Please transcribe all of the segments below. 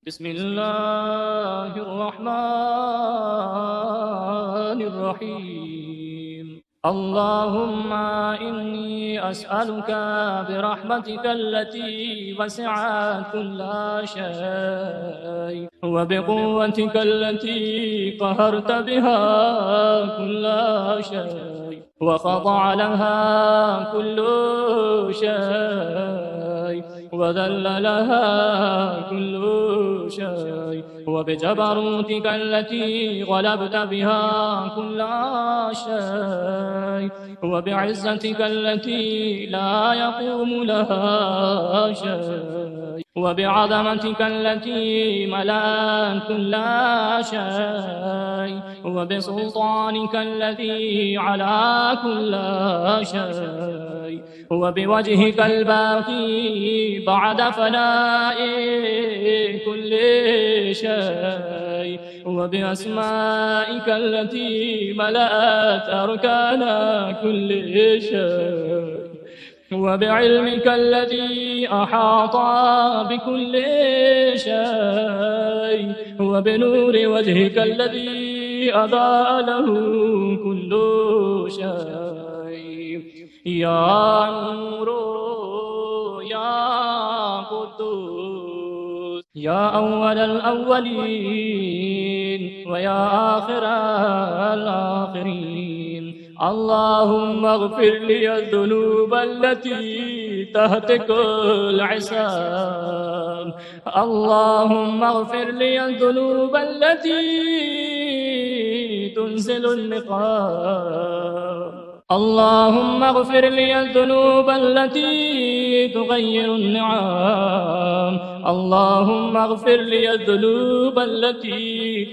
बिस्मिल्लाहिर्रहमानिर्रहीम। अल्लाहुम्मा इन्नी अस्अलुका बिरहमतिकल्लती वसिअत कुल्ला शै व बिकुव्वतिकल्लती क़हरत बिहा कुल्ला शै व ख़ज़अ लहा कुल्लु शै व ज़ल्ल लहा कुल्लु शै व बिजबरूतिकल्लती ग़लबत बिहा कुल्ला शै व बिइज़्ज़तिकल्लती ला यक़ूमु लहा शै व बिअज़मतिकल्लती मलअत कुल्ला शै व बिसुल्तानिकल्लती अला कुल्ला शै व बिवजहिकल बाक़ी बअद फ़नाइ कुल्ली शै व बिअस्माइकल्लती मलअत अरकाना कुल्ली शै व बिइल्मिकल्लज़ी अहाता बिकुल्ली शै व बिनूरि वजहिकल्लज़ी अज़ाअ लहू कुल्लु शै या नूरो या कुद्दूस या अव्वलल अव्वलीन व या आखिरल आखिरीन। अल्लाहुम्मा अग़फ़िर लिया ज़ुनूब अल्लती तहतिकुल इसाम। अल्लाहुम्मा अग़फ़िर लिया ज़ुनूब अल्लती तुनज़िलुन निक़ाम। अल्लाहुम्मा अग़फ़िर लिया ज़ुनूब अल्लती तुग़य्यिरुन निआम। अल्लाहुम्मा अग़फ़िर लिया ज़ुनूब अल्लती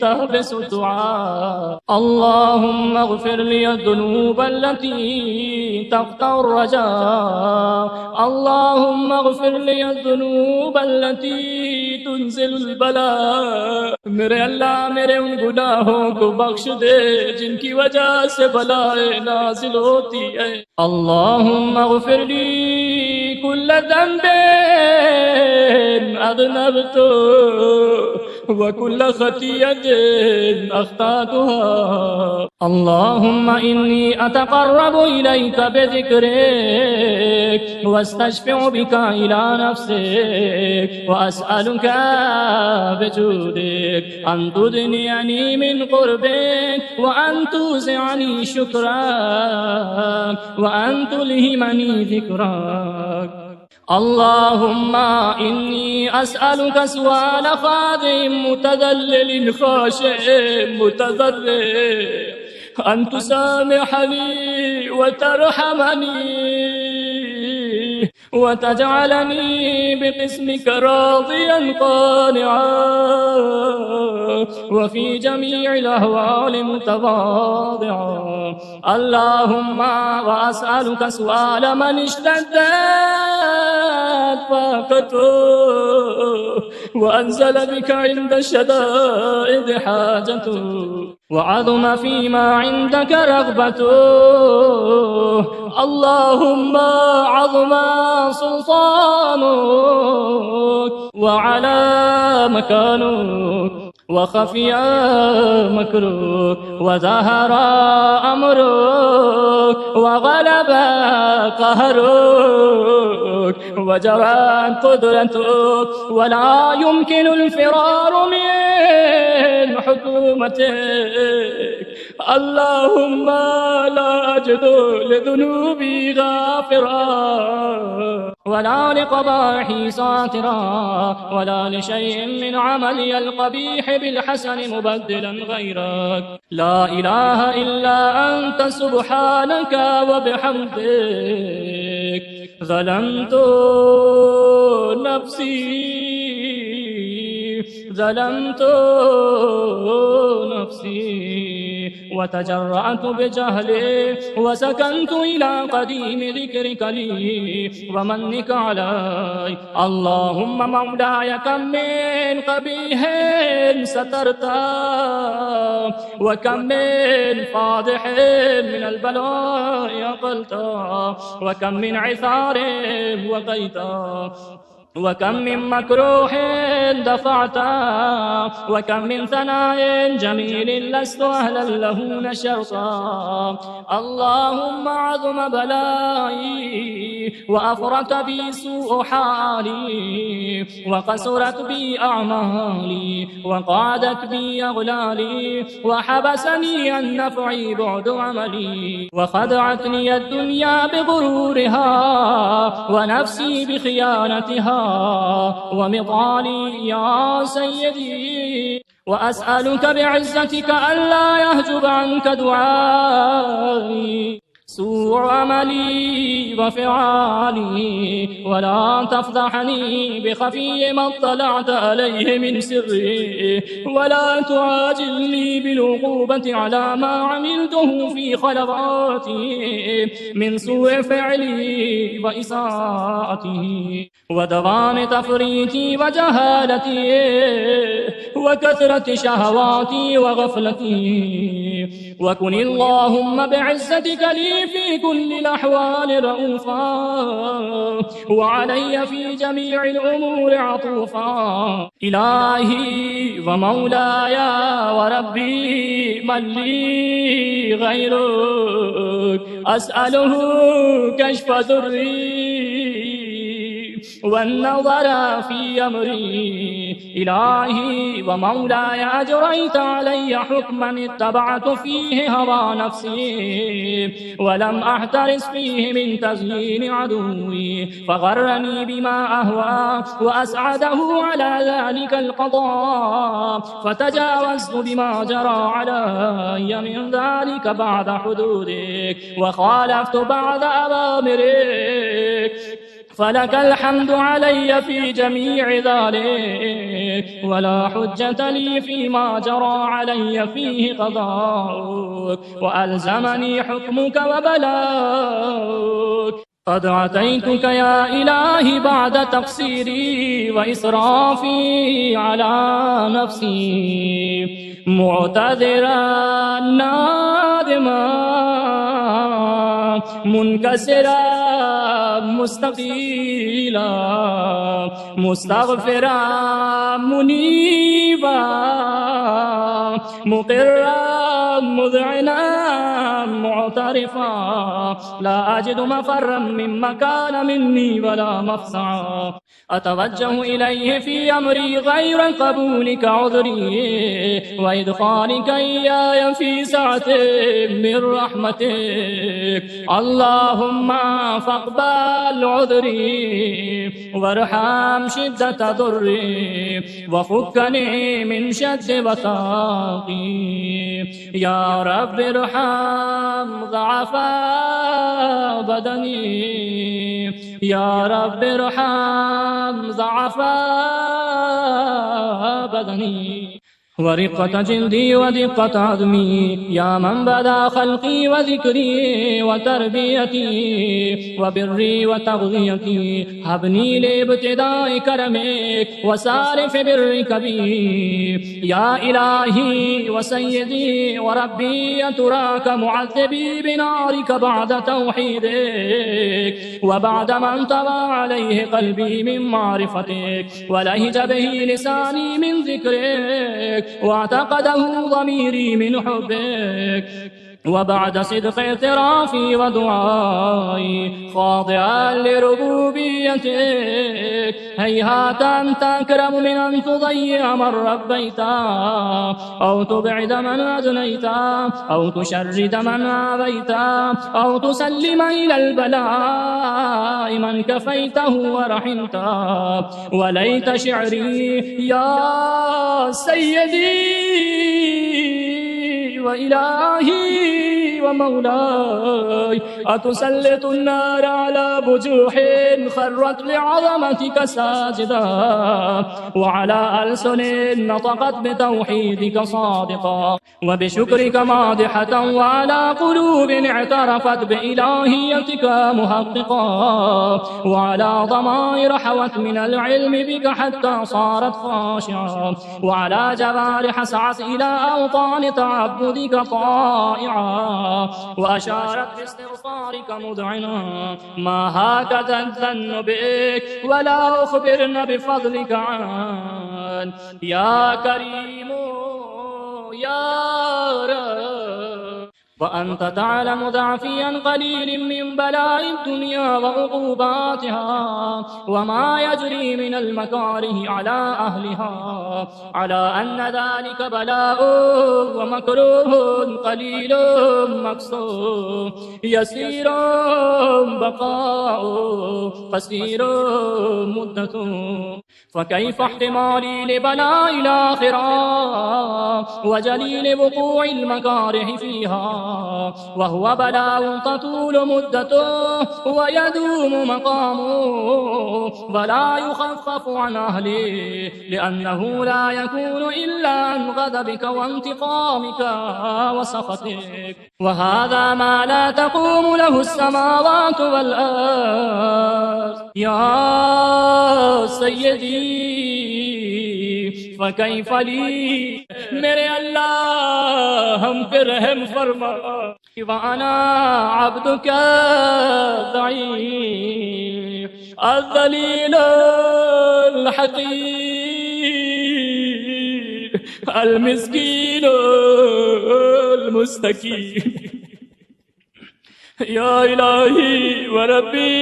तहबिसु दुआ। अल्लाहुम्मा अग़फ़िर लिया ज़ुनूब अल्लती तक़तअु रजा। अल्लाहुम्मा अग़फ़िर लिया ज़ुनूब अल्लती तुनज़िलुल बला। मेरे अल्लाह मेरे उन गुनाहों को बख्श दे जिनकी वजह से बलाएं नाज़िल होती है। अल्लाहुम्मा अग़फ़िर ली कुल्ल ज़ंबिन अज़नबतु व कुल्ल ख़तियतिन अख़्तातुहा। अल्लाहुम्मा इन्नी अतक़र्रबु इलैका बिज़िक्रिक व अस्तशफ़िउ बिका इला नफ़्सिक व अस्अलुका बिजूदिक अन तुदनियनी मिन क़ुर्बिक व अन तुज़िअनी शुक्रक व अन तुल्हिमनी ज़िक्रक। अल्लाहुम्मा इन्नी अस्अलुका सुआल ख़ादिम मुतज़ल्लिलिन ख़ाशिअन मुतज़र्रिअ अन तुसामिहनी व तरहमनी व तजअलनी बिक़िस्मिक राज़ियन क़ानिअन व फ़ी जमीइल अहवालि मुतवाज़िअन। अल्लाहुम्मा व अस्अलुका सुआल मन इश्तद्दत फ़ाक़तुहु व अंज़ल बिका इंद शदाइद हाजतुहु व अज़ुम फ़ीमा इंदक रग़बतुहु। अल्लाहुम्मा अज़ुमा सुल्तानुक व अला मकानुक व ख़फ़िया मकरुक व ज़हरा अमरुक व ग़लबा क़हरुक व जरत क़ुदरतुक व ला युमकिनुल फ़िरारु मिन हुकूमतिक। अल्लाहुम्मा ला अजिदु लिज़ुनूबी गाफ़िरा व ला लिक़बाही सातिरा व ला लिशैइन मिन अमलियल क़बीह बिलहसन मुबद्दिलन ग़ैरक। ला इलाहा इल्ला अंत सुब्हानक व बिहम्दिक ज़लमतु नफ्सी ज़लमतु नफ्सी व तजर्रअतु बिजहली व सकनतु इला क़दीम ज़िक्रिक ली व मन्निक अलैय। अल्लाहुम्मा मौलाय कम मिन क़बीहिन सतरता व कम मिन फ़ादिहिन मिनल बला'i अक़लता व कम मिन इसारिन वक़ैता وكم من مكروه دفعته، وكم من ثناء جميل لست أهلا له نشرتا. اللهم عظم بلائي وأفرط بي سوء حالي، وقصرت بي أعمالي، وقعدت بي أغلالي، وحبسني عن نفعي بعد عملي، وخدعتني الدنيا بغرورها، ونفسي بخيانتها، ومضالي يا سيدي. وأسألك بعزتك ألا يهجب عنك دعائي سوء عملي وفعالي، ولا تفضحني بخفي ما اطلعت عليه من سري، ولا تعاجلني بالعقوبة على ما عملته في خلواتي من سوء فعلي وإساءتي، ودوام تفريطي وجهالتي، وكثرة شهواتي وغفلتي. وكن اللهم بعزتك لي في كل الأحوال رؤوفا، وعلي في جميع الأمور عطوفا. إلهي ومولاي وربي، من لي غيرك أسأله كشف ضري والنظر في أمري. إلهي ومولاي أجريت علي حكما اتبعت فيه هوى نفسي، ولم أحترس فيه من تزيين عدوي، فغرني بما أهوى وأسعده على ذلك القضاء، فتجاوزت بما جرى علي من ذلك بعد حدودك، وخالفت بعد أوامرك، فلك الحمد علي في جميع ذلك، ولا حجة لي فيما جرى علي فيه قضاؤك، وألزمني حكمك وبلاؤك. قد أتيتك يا إلهي بعد تقصيري وإسرافي على نفسي، معتذرا نادما منكسرا مستقيلا، مستغفرا منيبا، مقرا مذعنا معترفا، لا أجد مفرا مما كان مني ولا مفزعا. أتوجه إليه في أمري غير قبولك عذري، وإدخالك إياي في سعة من رحمتك. اللهم فاقبل عذري، وارحم شدة ضري، وفكني من شد وثاقي. يا رب ارحم ضعفاء بدني، يا رب ارحم ضعفاء بدني، ورقة جلدي ودقة عظمي. يا من بدا خلقي وذكري وتربيتي وبري وتغذيتي، هبني لابتداء كرمك وسالف برك بي. يا إلهي وسيدي وربي، أتراك معذبي بنارك بعد توحيدك، وبعد ما انطوى عليه قلبي من معرفتك، ولهج به لساني من ذكرك، واعتقده ضميري من حبك، وبعد صدق اعترافي ودعائي خاضعا لربوبيتك، هيهات أنت أكرم من أن تضيع من ربيتا، أو تبعد من أدنيتا، أو تشرد من آبيتا، أو تسلم إلى البلاء من كفيته ورحمتا. وليت شعري يا سيدي وإلهي ومولاي، أتسلط النار على بجوح خرت لعظمتك ساجدا، وعلى ألسن نطقت بتوحيدك صادقا، وبشكرك مادحة، وعلى قلوب اعترفت بإلهيتك محققا، وعلى ضمائر حوت من العلم بك حتى صارت خاشعة، وعلى جوارح سعت إلى أوطان تعبد بتعبدك طائعا وأشارت باستغفارك مذعنا. ما هكذا الظن بك ولا أخبرن بفضلك عن يا كريم يا رب. وأنت تعلم ضعفي عن قليل من بلاء الدنيا وعقوباتها وما يجري من المكاره على أهلها، على أن ذلك بلاء ومكروه قليل مقصود، يسير بقاء قصير مدة. فكيف احتمالي لبلاء الآخرة وجليل وقوع المكاره فيها، وهو بلاء تطول مدته ويدوم مقامه ولا يخفف عن أهله، لأنه لا يكون إلا عن غضبك وانتقامك وسخطك، وهذا ما لا تقوم له السماوات والأرض. يا سيدي فكيف لي، मेरे अल्लाह हम पे रहम फरमा। वाना अब्दुका ज़ईफ़ अज़लील हक़ीर अल मिस्कीन अल मुस्तकीन। या इलाही व रब्बी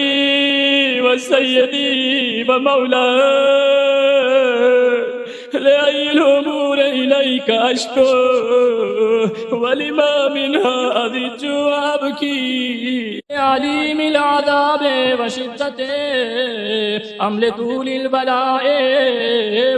व सय्यदी व मौला لأي الأمور إليك أشكو ولما منها أضج وأبكي. عليم العذاب وشدته أم لطول البلاء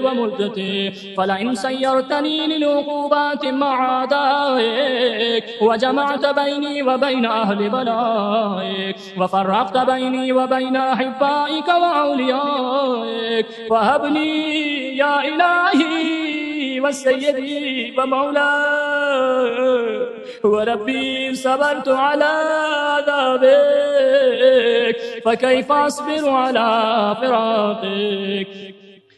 ومدته، فلئن سيرتني للعقوبات مع أعدائك وجمعت بيني وبين أهل بلائك وفرقت بيني وبين أحبائك وأوليائك، وهبني يا إلهي وسيدي ومولاي وربي صبرت على عذابك فكيف أصبر على فراقك،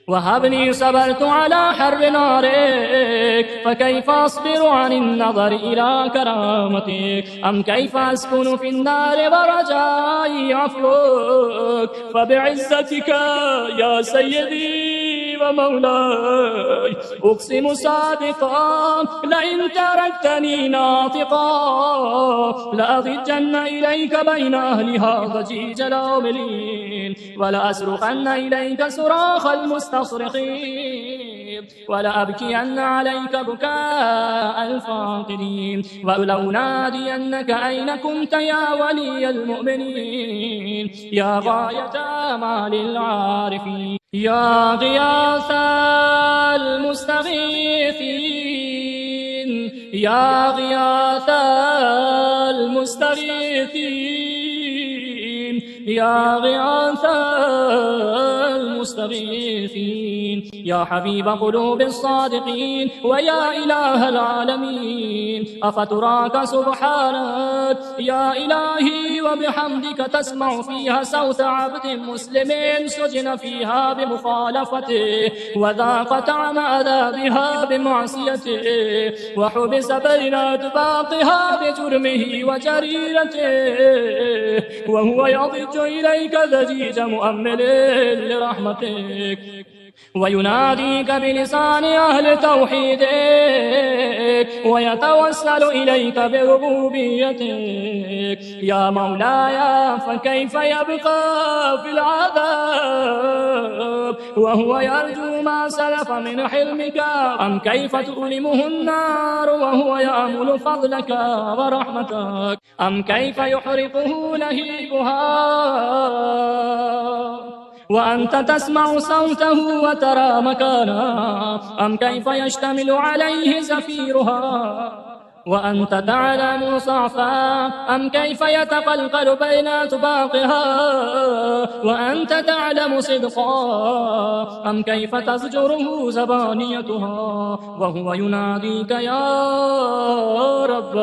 وهبني صبرت على حر نارك فكيف أصبر عن النظر إلى كرامتك، أم كيف أسكن في النار ورجائي عفوك، فبعزتك يا سيدي ومولاي أقسم صادقا لئن تركتني ناطقا لأضجن إليك بين أهلها ضجيج العاملين ولأصرخن إليك صراخ المستصرخين ولأبكين عليك بكاء الفاقدين ولأنادينك أين كنت يا ولي المؤمنين يا غاية آمال العارفين يا غياث المستغيثين يا غياث المستغيثين يا غياث المستغيثين يا حبيب قلوب الصادقين ويا إله العالمين. أفتراك سبحانك يا إلهي وبحمدك تسمع فيها صوت عبد مسلم سجن فيها بمخالفته وذاق طعم عذابها بمعصيته وحبس بين أطباقها بجرمه وجريرته وهو يضج إليك ضجيج مؤمل لرحمتك ويناديك بلسان أهل توحيدك ويتوسل إليك بربوبيتك. يا مولاي فكيف يبقى في العذاب وهو يرجو ما سلف من حلمك، أم كيف تؤلمه النار وهو يأمل فضلك ورحمتك، أم كيف يحرقه لهيبها وأنت تسمع صوته وترى مكانه، أم كيف يشتمل عليه زفيرها وأنت تعلم صعفا، أم كيف يتقلقل بين أطباقها وأنت تعلم صدقا، أم كيف تزجره زبانيتها وهو يناديك يا رب،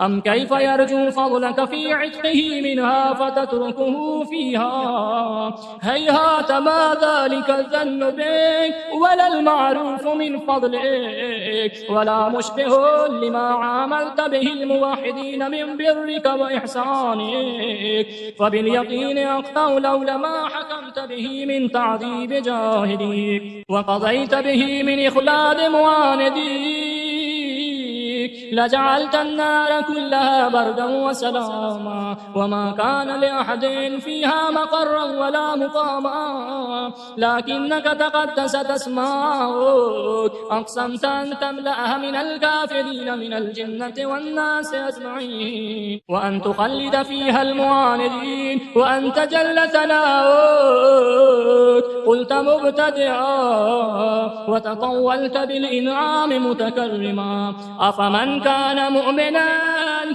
أم كيف يرجو فضلك في عتقه منها فتتركه فيها. هيهات ما ذلك الظن بك ولا المعروف من فضلك ولا مشبه بما عاملت به الموحدين من برك وإحسانك، فباليقين أقطع لولا ما حكمت به من تعذيب جاهديك وقضيت به من إخلاد معانديك لجعلت النار كلها بردا وسلاما، وما كان لأحد فيها مقرا ولا مقاما، لكنك تقدست أسماؤك أقسمت أن تملأها من الكافرين من الجنة والناس أجمعين، وأن تخلد فيها المعاندين، وأن تجل ثناؤك قلت مبتدعا وتطولت بالإنعام متكرما، أفمن كان مؤمنا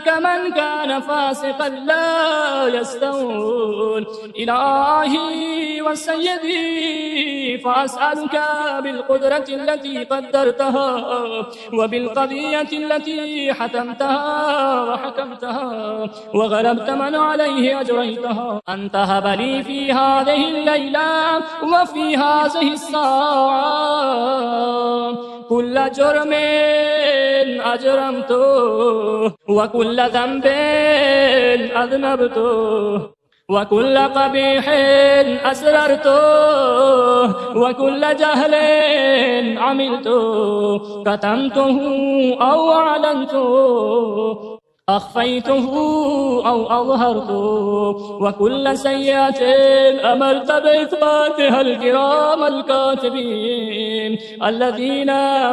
كمن كان فاسقا لا يستوون. إلهي وسيدي فأسألك بالقدرة التي قدرتها وبالقضية التي حتمتها وحكمتها وغلبت من عليه أجريتها أن تهب لي في هذه الليلة وفي هذه الساعة كل جرم أجرمته وكل ذنب أذنبته وكل قبيح أسررته وكل جهل عملته كتمته أو أعلنته أخفيته أو أظهرته وكل سيئة أمرت بإثباتها الكرام الكاتبين الذين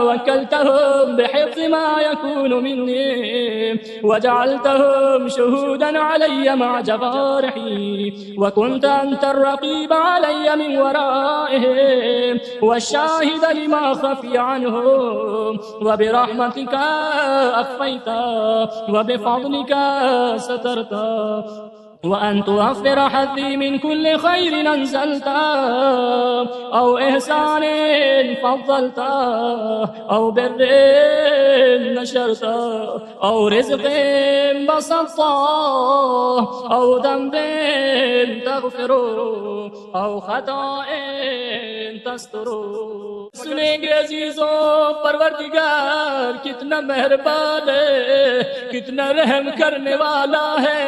وكلتهم بحفظ ما يكون مني وجعلتهم شهودا علي مع جوارحي، وكنت أنت الرقيب علي من ورائهم والشاهد لما خفي عنهم، وبرحمتك أخفيت وبفضلك سترت، وأن توفر حظي من كل خير أنزلت أو إحسان فضلت أو بر نشرت أو رزق بسطت أو ذنب تغفر أو خطأ تستر. सुनेंगे अजीजों, परवरदिगार कितना मेहरबान है, कितना रहम करने वाला है।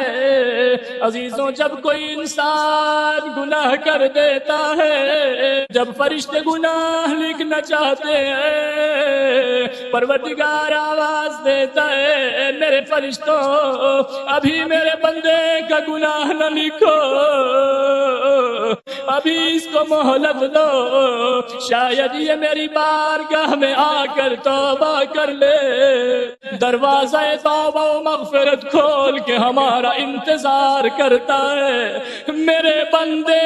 अजीजों, जब कोई इंसान गुनाह कर देता है, जब फरिश्ते गुनाह लिखना चाहते हैं, परवरदिगार आवाज देता है, मेरे फरिश्तों अभी मेरे बंदे का गुनाह न लिखो, अभी इसको मोहलत दो, शायद ये मेरी बारगाह में आकर तौबा कर ले। दरवाजा तौबा व मग़फ़िरत खोल के हमारा इंतजार करता है। मेरे बंदे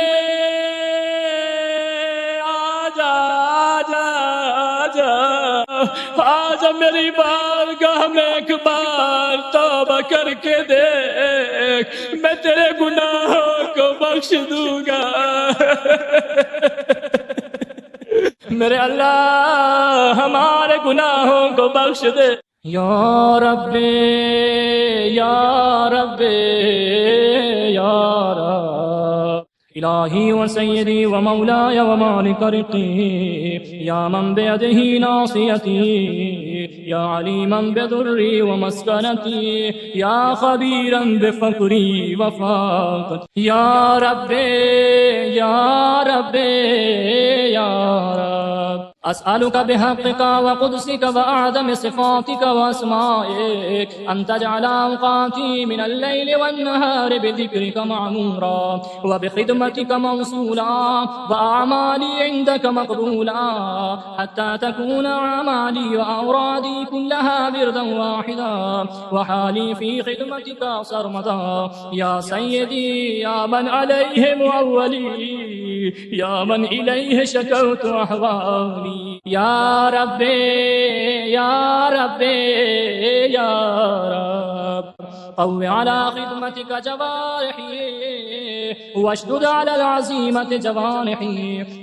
आजा आजा आजा आजा, मेरी बारगाह में एक बार तौबा करके देख, मैं तेरे गुनाहों को बख्श दूंगा। मेरे अल्लाह हमारे गुनाहों को बख्श दे। या रब्बे या रब्बे या रब, इलाही व सय्यदी व मौलाया व मालिक रिक़ी, या मन बियदिही नासियती, या अलीमन बिदुर्री व मस्कनती, या खबीरन बिफ़क़री व फ़ाक़ती, या रब्बे या रब्बे या रब, अस्अलुका बिहक़्क़िका व क़ुद्सिका व अअज़मि सिफ़ातिका व अस्माइक अन तजअल औक़ाती मिनल लैलि वन नहारि बिज़िक्रिका मअमूरा व बिख़िदमतिका मौसूला व अअमाली इंदका मक़बूला हत्ता तकूना अअमाली व औरादी कुल्लहा विरदन वाहिदा व हाली फ़ी ख़िदमतिका सरमदा। या सय्यदी या मन अलैहि मुअव्वली, या मन इलैहि शकौतु अहवाली, या रब्बे या रब्बे या रब, क़व्वि अला ख़िदमतिका जवारिही वशदुद अलल अज़ीमत जवानिही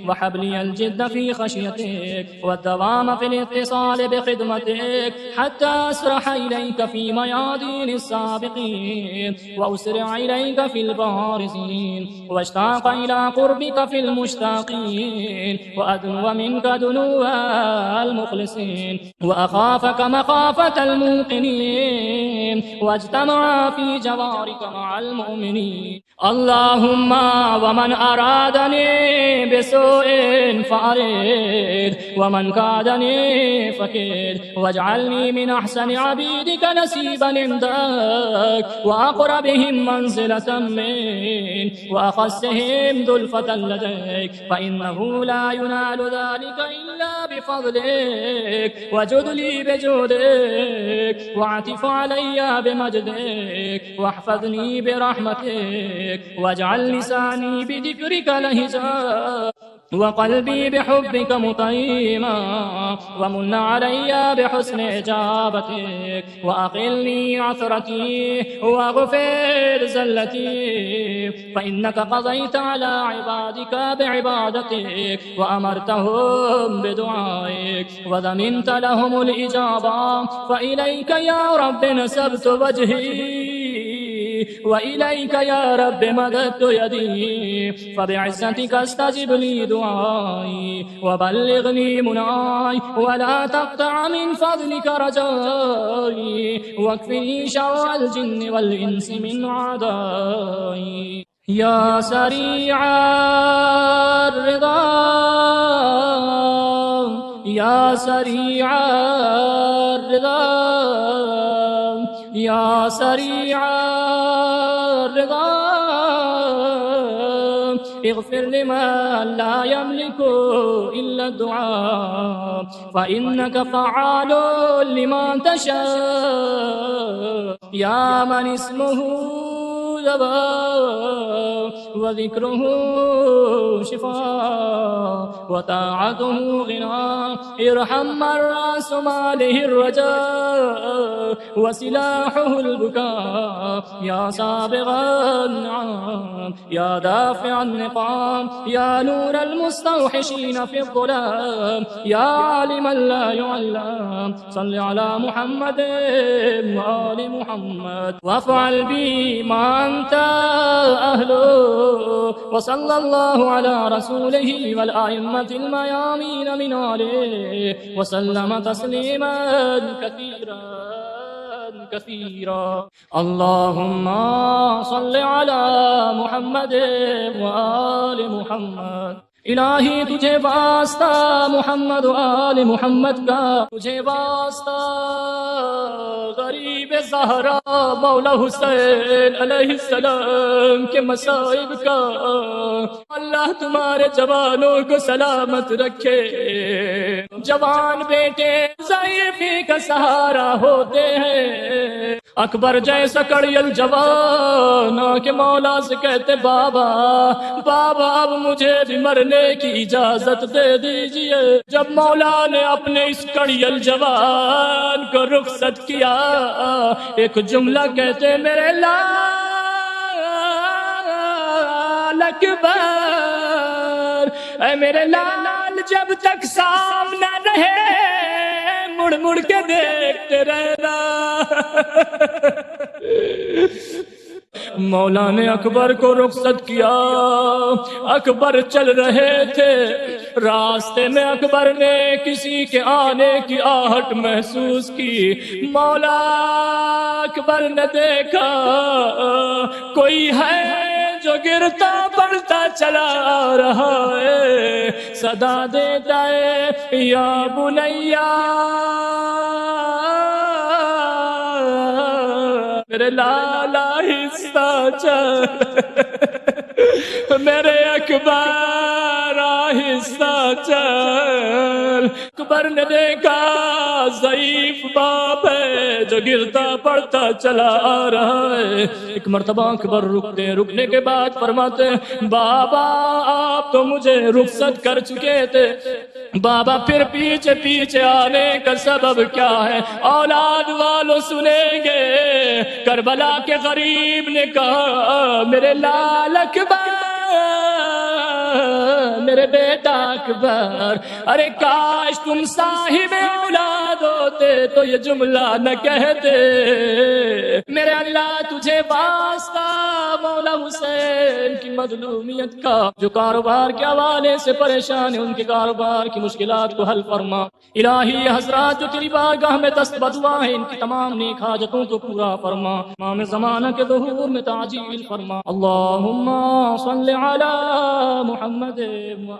वहबली अल जिद्द फी खशियतिक वद्दवाम फिल इत्तिसाल बिखिदमतिक हत्ता अस्रह इलैक फी मयादीन अस्साबिकीन व उसरिअ इलैक फिल बारिज़ीन वश्ताक़ इला क़ुर्बिक फिल मुश्ताक़ीन व अदनुव मिनक दुनुवल मुख़लिसीन व अख़ाफ़क मख़ाफ़तल मुक़िनीन वज्तमअ फी जवारिक मअल मुमिनीन। अल्लाहुम्मा वमन अरादनी बिसूइन फ़अरिद वमन कादनी फ़कीद वजअलनी मिन अहसनि अबीदिक नसीबन इंदक व अक़रबिहिम मंज़िलतन मिन व अख़स्सिहिम ज़ुल्फ़तन लदैक फ़इन्नहु ला युनालु ज़ालिक इल्ला बिफ़ज़लिक वजुदली बिजुदिक वअतिफ़ अलय्या बिमजदिक वहफ़ज़नी बिरहमतिक वजअल लिसानी बिज़िक्रिक लहिजा वक़ल्बी बिहुब्बिक मुतय्यमा वमुन्न अलय्या बिहुस्नि इजाबतिक वअक़िलनी असरती वग़फ़िर ज़ल्लती फ़इन्नक क़ज़यत अला इबादिक बिइबादतिक वअमरतहुम बिदुआइक वज़मिनत लहुमुल इजाबा फ़इलैक या रब्बि नसबतु वजही वइलैक या रब्बि मददतु यदी फ़बिइज़्ज़तिक अस्तजिब ली दुआई वबल्लिग़नी मुनाई वला तक़तअ मिन फ़ज़लिक रजाई वक्फ़िनी शर्रल जिन्नि वल इंसि मिन अदाई। या सरीअर रिज़ा या सरीअर रिज़ा या सरीअर रिज़ा इग़फ़िर लिमन ला यमलिकु इल्ला दुआ फ़इन्नक फ़अ्वालुन लिमा तशा या मन इस्मुहु दवा व ज़िक्रुहु शिफ़ा व ताअतुहु ग़िना इरहम मन रासु मालिहि रजा व सिलाहुल बुका या साबिग़न निआम या दाफ़िअन निक़ाम या नूरल मुस्तवहिशीन फ़िज़्ज़ुलाम या आलिमन ला युअल्लम सल्लि अला मुहम्मद व आलि मुहम्मद वफ़अल बी मा अन्त अहलु व सल्लल्लाहु अला रसूलिही वल अइम्मतिल मयामीन मिन आलिहि व सल्लम तस्लीमन कसीरा। अल्लाहुम्मा सल्लि अला मुहम्मद व आलि मुहम्मद। इलाही तुझे वास्ता मोहम्मद व आले मोहम्मद का, तुझे वास्ता गरीब ज़हरा मौला हुसैन अलैहिस्सलाम के मसाइब का। अल्लाह तुम्हारे जवानों को सलामत रखे। जवान बेटे ज़ईफ़ी का सहारा होते हैं। अकबर जैसा कड़ियल जवान के मौला से कहते बाबा बाबा अब मुझे भी मरने की इजाजत दे दीजिए। जब मौला ने अपने इस कड़ियल जवान को रुखसत किया, एक जुमला कहते मेरे लाल अकबर, ऐ मेरे लाल जब तक सामना रहे मुड़ मुड़ के देखते रहना। मौला ने अकबर को रुखसत किया। अकबर चल रहे थे, रास्ते में अकबर ने किसी के आने की आहट महसूस की। मौला अकबर ने देखा कोई है जो गिरता पड़ता चला रहा है, सदा देता है या बुनैया। मेरे लाला हिस्सा चल, मेरे अकबर आहिस्ता चल। अकबर ने देखा ज़ईफ बाप है जो गिरता पड़ता चला आ रहा है। एक मर्तबा अकबर रुकने के बाद फरमाते बाबा आप तो मुझे रुखसत कर चुके थे, बाबा फिर पीछे पीछे आने का सबब क्या है? औलाद वालों सुनेंगे। करबला के गरीब ने कहा मेरे लाल अकबर, मेरे बेटा अकबर, अरे काश तुम साहिब औलाद होते तो ये जुमला न कहते। मेरे अल्लाह तुझे वास्ता मौला हुसैन की मजलूमियत का, जो कारोबार के हवाले से परेशान है उनके कारोबार की मुश्किलात को हल फरमा। इलाही हजरात जो तेरी बारगाह में दस्त बदुआ है इनकी तमाम नेक हाजतों को पूरा फरमा। इमाम ज़माना के ज़ुहूर में ताजील फरमा। अल्लाहुम्मा सल्लि अला मुहम्मद व